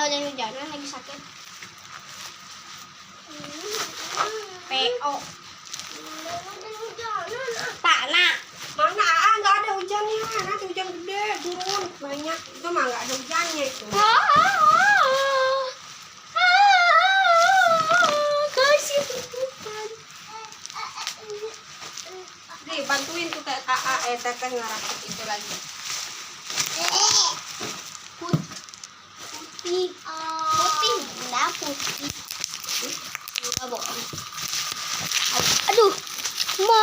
ada yang hujanan lagi sakit. PO. Tak nak. Mana nggak ada hujannya, nanti hujan gede turun banyak. Itu mah nggak ada hujannya itu. Kasih tutupan. Nih bantuin tuh teteh ngerakit itu lagi. Putih. Putih. Enggak putih. Enggak bohong. Aduh. Ma.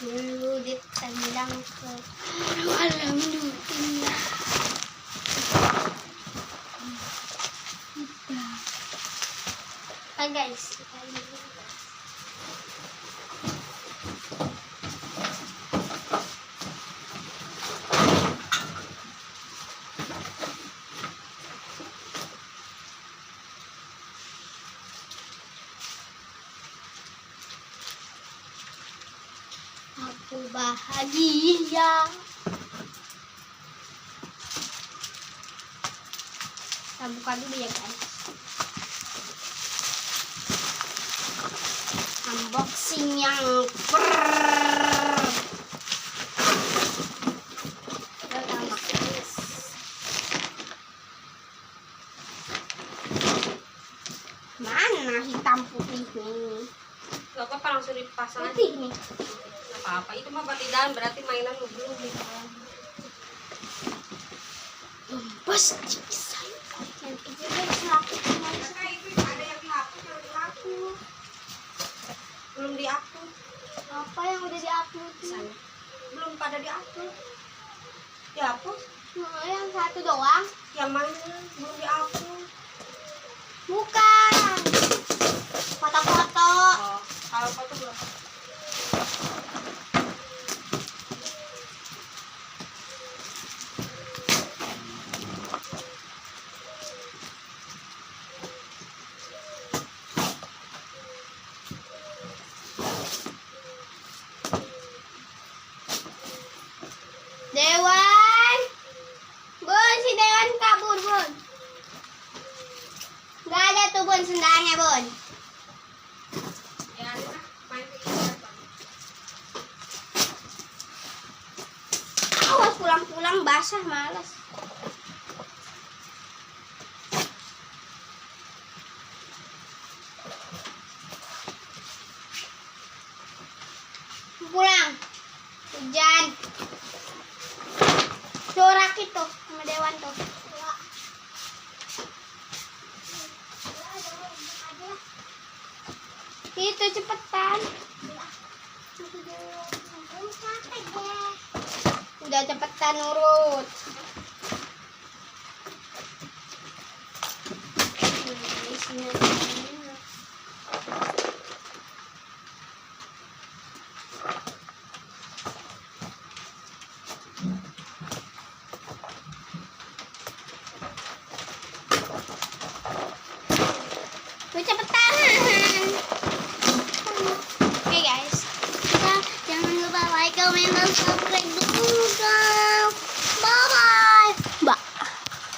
Dulu ditendang ke alhamdulillah. Guys, kita ini aku bahagia. Kita buka dulu ya guys. Unboxing yang pertama. Mana hitam putih nih? Gak apa-apa langsung dipasang aja. Putih nih. Gak apa-apa, itu mah batidan berarti mainan lu belum gitu. Bos, saya yang itu guys lakukan. Nah, itu ada yang dihapus, yang dihapus. Belum diupload. Apa yang udah diupload Sana. Belum pada diupload. Dihapus? Nah, yang satu doang. Yang mana? Belum diupload. Bukan. Foto-foto. Oh, kalau foto belum. Dewan. Bun, si Dewan kabur, Bun. Gak ada tuh, Bun, sendalnya, Bun. Ya, ada main ke ini. Awas pulang-pulang basah, malas. Pulang. Hujan. Corak itu sama Dewan tuh. Itu cepetan. Udah cepetan urut.